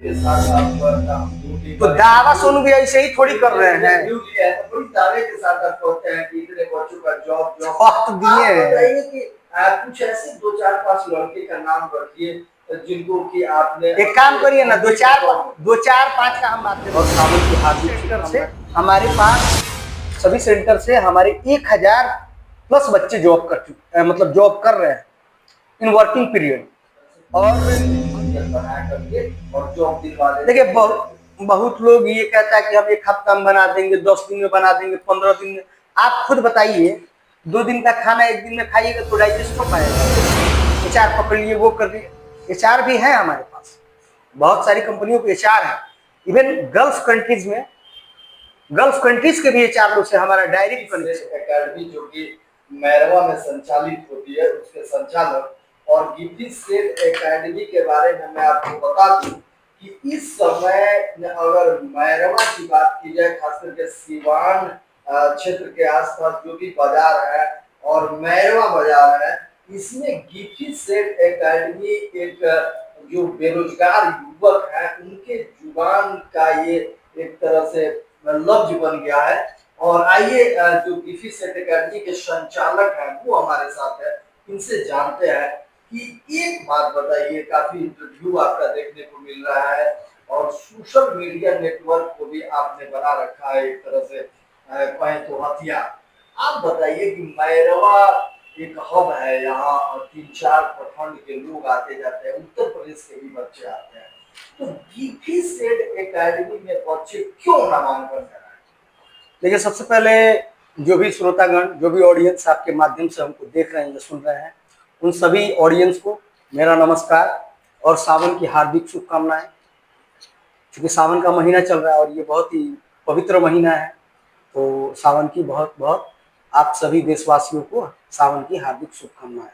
के साथ आप तो दावा सोनू भी ऐसे ही थोड़ी कर रहे हैं। बड़ी दावे के साथ आप कहते हैं कि इतने बच्चों का जॉब जॉब तो दिए आप हैं। बताइए कि कुछ ऐसे 2 4 5 लड़के का नाम रखिए जिनको कि आपने एक काम करिए ना, 2 4 5 का हम बात करें। और सावन की हार्दिक सेंटर से हमारे पास सभी सेंटर से हमारे 1000 प्लस बच्चे जॉब कर चुके, मतलब जॉब कर रहे हैं इन वर्किंग पीरियड। और बनाया करके और जॉब दिलवा देते। देखिए बहुत लोग ये कहता है कि हम 1 हफ्ता में बना देंगे, 10 दिन में बना देंगे, 15 दिन में। आप खुद बताइए, 2 दिन का खाना 1 दिन में खाइएगा तो डाइजेस्ट हो पाएगा? एचआर पकड़ लिए, वो कर लिए। एचआर भी है हमारे पास, बहुत सारी कंपनियों के एचआर है। इवन गल्फ कंट्रीज के भी एचआर लोग से हमारा डायरेक्ट कनेक्शन। एकेडमी जो कि मैरवा में संचालित होती है, उसके संचालक और गिफ्ट सेट एकेडमी के बारे में मैं आपको बता दूं कि इस समय अगर मैरवा की बात की जाए, खास करके सिवान क्षेत्र के आसपास जो भी बाजार है और मैरवा बाजार है, इसमें गिफ्ट सेट एकेडमी एक जो बेरोजगार युवक है उनके जुबान का ये एक तरह से लफ्ज बन गया है। और आइए जो गिफ्ट सेट एकेडमी के संचालक हैं वो हमारे साथ है, इनसे जानते हैं कि एक बात बताइए, काफी इंटरव्यू आपका देखने को मिल रहा है और सोशल मीडिया नेटवर्क को भी आपने बना रखा है एक तरह से कहें तो हथियार। आप बताइए कि मैरवा एक हब है, यहाँ 3 4 प्रखंड के लोग आते जाते हैं, उत्तर प्रदेश के भी बच्चे आते हैं, तो गिफ्ट सेट एकेडमी में बच्चे क्यों नामांकन कराएं? देखिए, सबसे पहले जो भी श्रोतागण, जो भी ऑडियंस आपके माध्यम से हमको देख रहे हैं या सुन रहे हैं, उन सभी ऑडियंस को मेरा नमस्कार और सावन की हार्दिक शुभकामनाएं। क्योंकि सावन का महीना चल रहा है और ये बहुत ही पवित्र महीना है, तो सावन की बहुत बहुत आप सभी देशवासियों को सावन की हार्दिक शुभकामनाएं।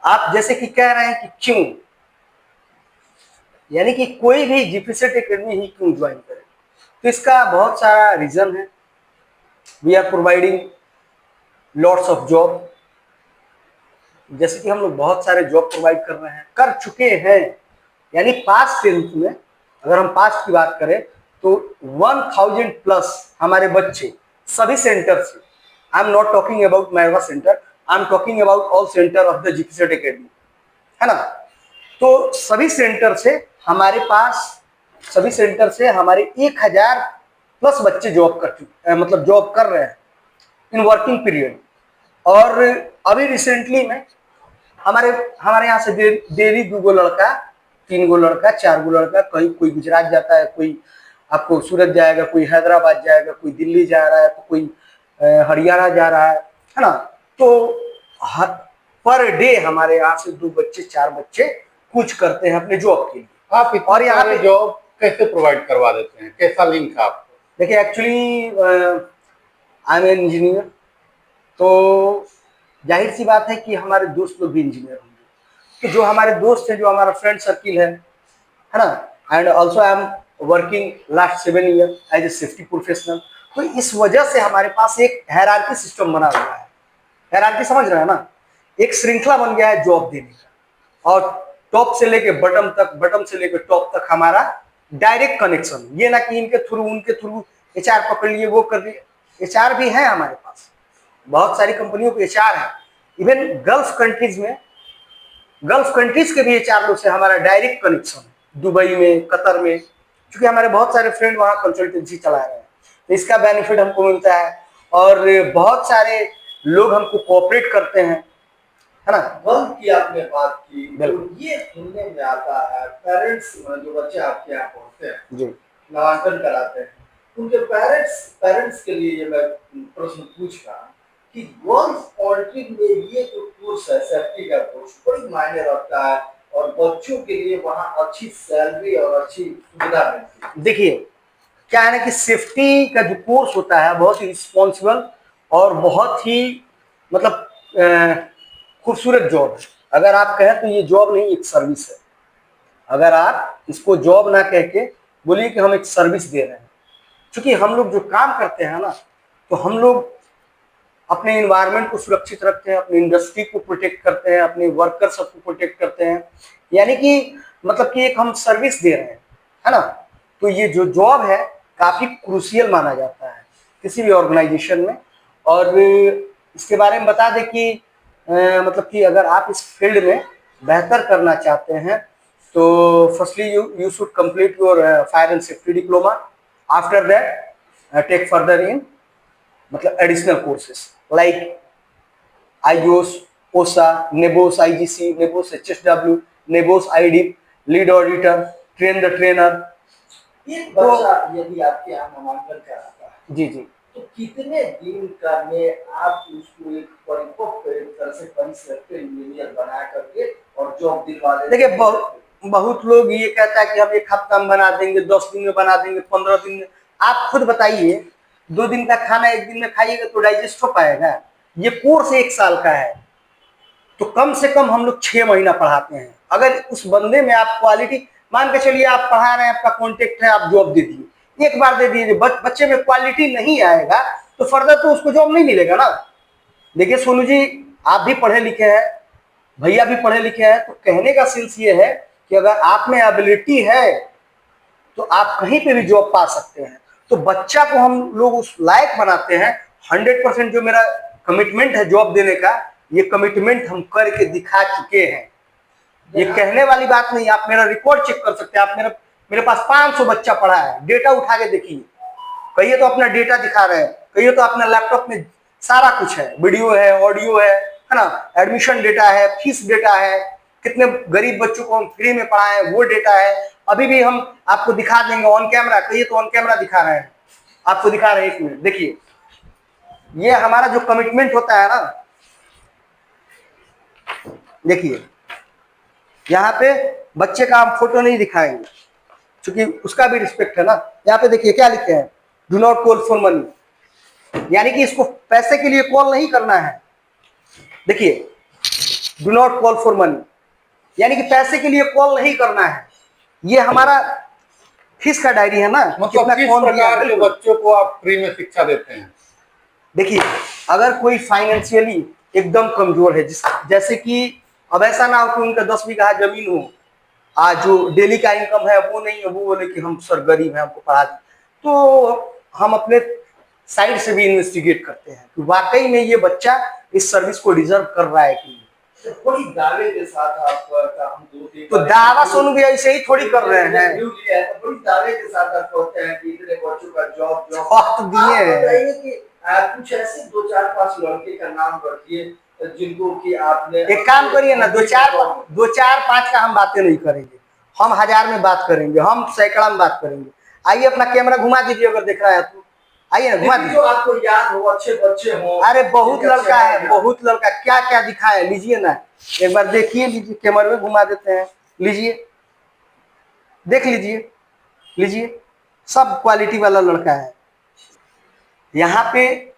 आप जैसे कि कह रहे हैं कि क्यों, यानी कि कोई भी जीपीसेट एकेडमी ही क्यों ज्वाइन करे, तो इसका बहुत सारा रीजन है। We are providing lots of job, जैसे कि हम लोग बहुत सारे जॉब प्रोवाइड कर रहे हैं, कर चुके हैं। यानी पास्ट टेंथ में अगर हम पास्ट की बात करें तो 1000 प्लस हमारे बच्चे सभी सेंटर से, I am not talking about Mairwa centre, I am talking about all centre of the जीपीसेट एकेडमी, है ना। तो सभी सेंटर से हमारे पास, सभी सेंटर से हमारे 1000 प्लस बच्चे जॉब कर चुके, मतलब जॉब कर रहे हैं इन वर्किंग पीरियड। और अभी रिसेंटली में हमारे यहाँ से डेली 2 गो लड़का, 3 गो लड़का, 4 गो लड़का, कहीं कोई गुजरात जाता है, कोई आपको सूरत जाएगा, कोई हैदराबाद जाएगा, कोई दिल्ली जा रहा है, तो कोई हरियाणा जा रहा है ना। तो पर डे हमारे यहाँ से 2 बच्चे 4 बच्चे कुछ करते हैं अपने जॉब के लिए। आप और यहाँ पे जॉब कैसे प्रोवाइड करवा देते हैं, कैसा लिंक है आपको? देखिए, actually I am an engineer, तो जाहिर सी बात है कि हमारे दोस्त लोग भी इंजीनियर होंगे, कि जो हमारे दोस्त हैं, जो हमारा फ्रेंड सर्किल है ना। And also I am working last 7 year as a safety professional, तो इस वजह से हमारे पास एक हायरार्की सिस्टम बना हुआ है। हायरार्की समझ रहे हैं ना, एक श्रृंखला बन गया है जॉब देने का, और टॉप से लेके बटम तक, बटम से लेके टॉप तक हमारा डायरेक्ट कनेक्शन। ये ना कि इनके थ्रू उनके थ्रू एचआर पकड़ लिए, वो कर लिए। एचआर भी है हमारे पास, बहुत सारी कंपनियों के एचआर है। इवन गल्फ कंट्रीज के भी एचआर लोग से हमारा डायरेक्ट कनेक्शन है, दुबई में, कतर में, क्योंकि हमारे बहुत सारे फ्रेंड वहाँ कंसल्टेंसी चला रहे हैं, तो इसका बेनिफिट हमको मिलता है। और बहुत सारे लोग हमको कोऑपरेट करते हैं, है ना। गल्फ की आपने बात की, तो ये सुनने में आता है पेरेंट्स जो बच्चे आपके यहाँ पढ़ते हैं जी, नामांकन कराते हैं, उनके पेरेंट्स के लिए ये मैं प्रश्न पूछ रहा हूँ कि गल्फ कंट्री में ये जो कोर्स है, सेफ्टी का कोर्स, बड़ी मायने रखता है और बच्चों के लिए वहाँ अच्छी सैलरी और अच्छी सुविधा मिलती है। देखिए क्या है ना कि सेफ्टी का जो कोर्स होता है बहुत ही रिस्पॉन्सिबल और बहुत ही मतलब खूबसूरत जॉब है। अगर आप कहें तो ये जॉब नहीं, एक सर्विस है। अगर आप इसको जॉब ना कह के बोलिए कि हम एक सर्विस दे रहे हैं, क्योंकि हम लोग जो काम करते हैं ना, तो हम लोग अपने इन्वायरमेंट को सुरक्षित रखते हैं, अपनी इंडस्ट्री को प्रोटेक्ट करते हैं, अपने वर्कर सबको प्रोटेक्ट करते हैं। यानी कि मतलब कि एक हम सर्विस दे रहे हैं, है ना। तो ये जो जॉब है काफी क्रूशियल माना जाता है किसी भी ऑर्गेनाइजेशन में। और इसके बारे में बता दें कि मतलब कि अगर आप इस फील्ड में बेहतर करना चाहते हैं तो firstly you should complete your fire and safety diploma. After that take further in मतलब additional courses like IOSH, OSHA, NEBOSH IGC, NEBOSH HSW, NEBOSH ID, lead auditor, train the trainer. एक बच्चा यदि आपके यहाँ नामांकन कराता है जी जी तो कितने दिन का में आप उसको एक परिपक्व एक तरह से कंस्ट्रक्टेड इंजीनियर बना करके और जॉब दिलवा देते देखिए, हैं? बहुत लोग ये कहता है कि हम एक हफ्ता में बना देंगे, 10 दिन में बना देंगे, 15 दिन में। आप खुद बताइए, 2 दिन का खाना 1 दिन में खाइएगा तो डाइजेस्ट हो पाएगा? ये कोर्स 1 साल का है, तो कम से कम हम लोग 6 महीना पढ़ाते हैं। अगर उस बंदे में आप क्वालिटी मान के चलिए, आप पढ़ा रहे हैं, आपका कॉन्टेक्ट है, आप जॉब दे दिए, एक बार दे दिए, बच्चे में क्वालिटी नहीं आएगा तो फर्दर तो उसको जॉब नहीं मिलेगा ना। देखिए सोनू जी, आप भी पढ़े लिखे हैं, भैया भी पढ़े लिखे हैं, तो कहने का सेंस ये है कि अगर आप में एबिलिटी है तो आप कहीं पे भी जॉब पा सकते हैं। तो बच्चा को हम लोग उस लायक बनाते हैं। 100% जो मेरा कमिटमेंट है जॉब देने का, ये कमिटमेंट हम करके दिखा चुके हैं। ये कहने वाली बात नहीं, आप मेरा रिकॉर्ड चेक कर सकते हैं। आप मेरे पास 500 बच्चा पढ़ा है, डेटा उठा के देखिए। कहिए तो अपना डेटा दिखा रहे हैं, कहिए तो अपना लैपटॉप में सारा कुछ है, वीडियो है, ऑडियो है ना, एडमिशन डेटा है, फीस डेटा है, कितने गरीब बच्चों को हम फ्री में पढ़ाए वो डेटा है। अभी भी हम आपको दिखा देंगे ऑन कैमरा, कहिए तो ऑन कैमरा दिखा रहे हैं, आपको दिखा रहे हैं। 1 मिनट देखिए, ये हमारा जो कमिटमेंट होता है ना, देखिए यहाँ पे बच्चे का हम फोटो नहीं दिखाएंगे क्योंकि उसका भी रिस्पेक्ट है ना। यहाँ पे देखिए क्या लिखे हैं, do not call for money, यानी कि इसको पैसे के लिए कॉल नहीं करना है। देखिए, do not call for money यानी कि पैसे के लिए कॉल नहीं करना है। ये हमारा फीस का डायरी है ना, मतलब किस प्रकार के बच्चों को आप फ्री में शिक्षा देते हैं? देखिए, अगर कोई फाइनेंशियली एकदम कमजोर है, जैसे कि अब ऐसा ना हो कि उनका 10 बीघा जमीन हो, आज जो डेली का इनकम है वो नहीं है, वो बोले कि हम सर गरीब हैं, हमको पढ़ा दें, तो हम अपने साइड से भी इन्वेस्टिगेट करते हैं कि वाकई में ये बच्चा इस सर्विस को डिजर्व कर रहा है कि बड़ी दावे के साथ आप हम 2-3 तो दावा सोनू भी ऐसे ही थोड़ी कर रहे हैं। बड़ी दावे के साथ आप कहते हैं कि इतने बच्चों का जॉब तो दिए हैं। बताइए कि कुछ ऐसे 2-4-5 लड़के का नाम रखिए जिनको कि आपने। एक काम करिए ना, 2-4-5 का हम बातें नहीं करेंगे, हम 1000 में बात करेंगे, हम सैकड़ा में बात करेंगे। आइए अपना कैमरा घुमा दीजिए, अगर देख रहा है तो आइए ना, घुमा दीजिए। जो आपको याद हो, अच्छे बच्चे हो। अरे बहुत लड़का है, बहुत लड़का, क्या क्या दिखाए, लीजिए ना एक बार देखिए, लीजिए, कैमरे में घुमा देते हैं, लीजिए देख लीजिए, लीजिए, सब क्वालिटी वाला लड़का है। यहाँ पे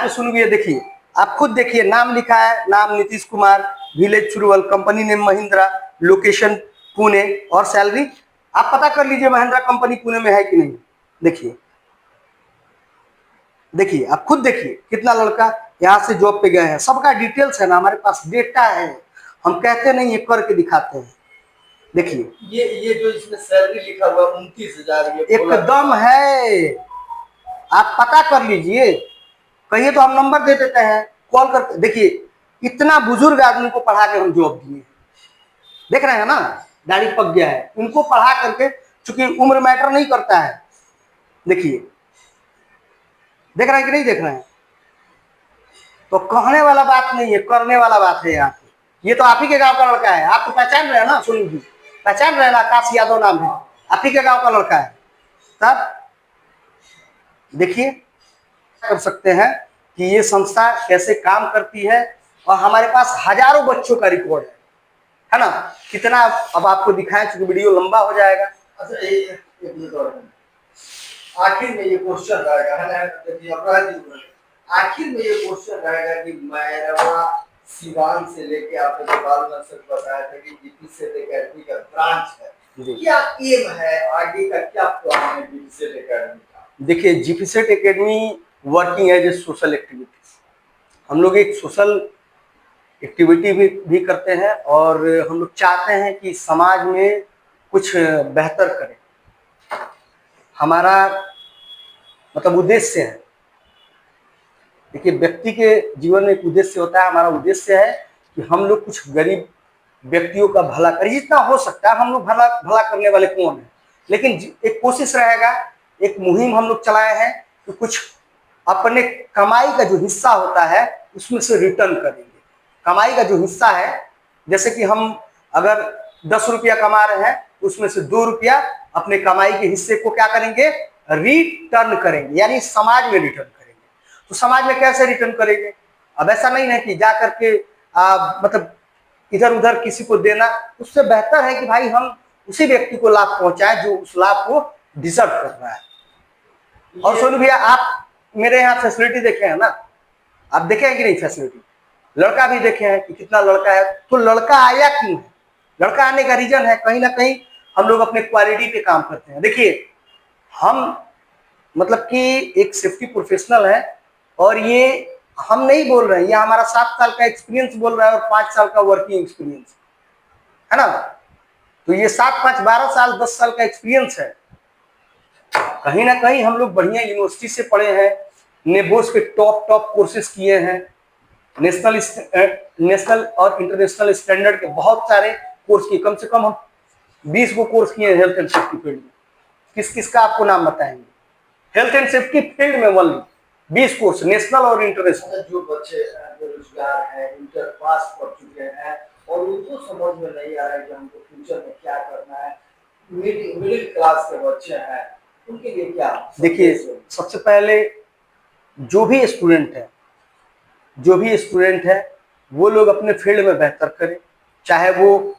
सुनिए, देखिए, आप खुद देखिए, नाम लिखा है, नाम Nitish Kumar, village Churwal, company name Mahindra, location Pune, और सैलरी आप पता कर लीजिए महिंद्रा कंपनी पुणे में है कि नहीं। देखिए देखिए, आप खुद देखिए कितना लड़का यहाँ से जॉब पे गए हैं, सबका डिटेल्स है ना, हमारे पास डेटा है, हम कहते नहीं, ये करके दिखाते हैं। देखिए ये जो इसमें सैलरी लिखा हुआ 29,000 एकदम है, आप पता कर लीजिए, कहिए तो हम नंबर दे देते हैं, कॉल करके देखिए। इतना बुजुर्ग आदमी को पढ़ा के हम जॉब दिए, देख रहे हैं ना, दाढ़ी पक गया है, उनको पढ़ा करके, चूंकि उम्र मैटर नहीं करता है। देखिए, देख रहे हैं कि नहीं देख रहे हैं? तो कहने वाला बात नहीं है, करने वाला बात है यहाँ पे। ये तो आप ही के गांव का लड़का है, आप तो पहचान रहे हैं ना सुनील जी, पहचान रहे हैं ना, आकाश यादव नाम है, आप ही के गांव का लड़का है। तब देखिए कर सकते हैं कि ये संस्था कैसे काम करती है, और हमारे पास हजारों बच्चों का रिकॉर्ड है ना। कितना अब आपको दिखाएं, क्योंकि वीडियो लंबा हो जाएगा। अच्छा, आखिर में ये क्वेश्चन रहेगा, है ना, देखिए अपराध जी, आखिर में ये क्वेश्चन रहेगा कि मैरवा सिवान से लेके आपने जो बालगंज से बताया था कि जीपीसेट एकेडमी का ब्रांच है, क्या एम है, आगे का क्या प्लान है जीपीसेट एकेडमी का? देखिए, जीपीसेट academy working as a social activities, हम लोग एक सोशल एक्टिविटी भी करते हैं, और हम लोग चाहते हैं कि समाज में कुछ बेहतर करें। हमारा मतलब उद्देश्य है, देखिए व्यक्ति के जीवन में एक उद्देश्य होता है। हमारा उद्देश्य है कि हम लोग कुछ गरीब व्यक्तियों का भला करें, जितना हो सकता है। हम लोग भला करने वाले कौन है, लेकिन एक कोशिश रहेगा, एक मुहिम हम लोग चलाए हैं कि कुछ अपने कमाई का जो हिस्सा होता है उसमें से रिटर्न करेंगे। कमाई का जो हिस्सा है, जैसे कि हम अगर 10 रुपया कमा रहे हैं, उसमें से 2 रुपया अपने कमाई के हिस्से को क्या करेंगे, रिटर्न करेंगे, यानी समाज में रिटर्न करेंगे। तो समाज में कैसे रिटर्न करेंगे? अब ऐसा नहीं है कि जा करके मतलब इधर उधर किसी को देना। उससे बेहतर है कि भाई हम उसी व्यक्ति को लाभ पहुंचाएं जो उस लाभ को डिजर्व कर रहा है। और सोनू भैया, आप मेरे यहाँ फैसिलिटी देखे हैं ना, आप देखे हैं कि नहीं फैसिलिटी? लड़का भी देखे हैं कि कितना लड़का है। तो लड़का आया क्यों है? लड़का आने का रीजन है कहीं ना कहीं हम लोग अपने क्वालिटी पे काम करते हैं। देखिए, हम मतलब कि एक सेफ्टी प्रोफेशनल है, और ये हम नहीं बोल रहे हैं, ये हमारा 7 साल का एक्सपीरियंस बोल रहा है और 5 साल का वर्किंग एक्सपीरियंस है ना। तो ये 7, 5, 12 साल 10 साल का एक्सपीरियंस है। कहीं ना कहीं हम लोग बढ़िया यूनिवर्सिटी से पढ़े हैं, नेबोस के टॉप कोर्सेज किए हैं, नेशनल और इंटरनेशनल स्टैंडर्ड के बहुत सारे कोर्स किए। कम से कम हम 20 को कोर्स किए हेल्थ एंड सेफ्टी फील्ड में। किस किस का आपको नाम बताएंगे? हेल्थ एंड सेफ्टी फील्ड में ओनली 20 कोर्स, नेशनल और इंटरनेशनल। जो बच्चे बेरोजगार हैं, इंटर पास कर चुके हैं और उनको समझ में नहीं आ रहा है कि हमको फ्यूचर में क्या करना है, मिडिल क्लास के बच्चे हैं, उनके लिए क्या? देखिए, सबसे पहले जो भी स्टूडेंट है वो लोग अपने फील्ड में बेहतर करें। चाहे वो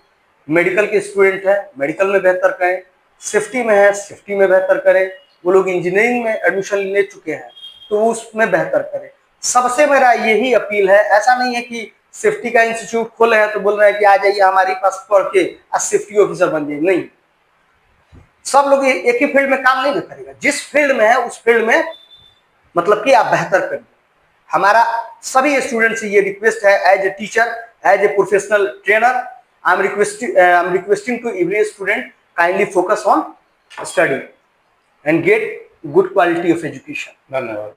मेडिकल के स्टूडेंट है, मेडिकल में बेहतर करें, सेफ्टी में है, सेफ्टी में बेहतर करें। वो लोग इंजीनियरिंग में एडमिशन ले चुके हैं तो उसमें बेहतर करें। सबसे मेरा यही अपील है। ऐसा नहीं है कि सेफ्टी का इंस्टीट्यूट खोले हैं तो बोल रहे हैं कि आ जाइए हमारे पास पढ़ के आज सेफ्टी ऑफिसर बन जाइए। नहीं, सब लोग एक ही फील्ड में काम नहीं करेगा। जिस फील्ड में है उस फील्ड में मतलब कि आप बेहतर करिए। हमारा सभी स्टूडेंट से ये रिक्वेस्ट है, as a teacher, as a professional trainer, I am requesting to every student kindly focus on study and get good quality of education. धन्यवाद।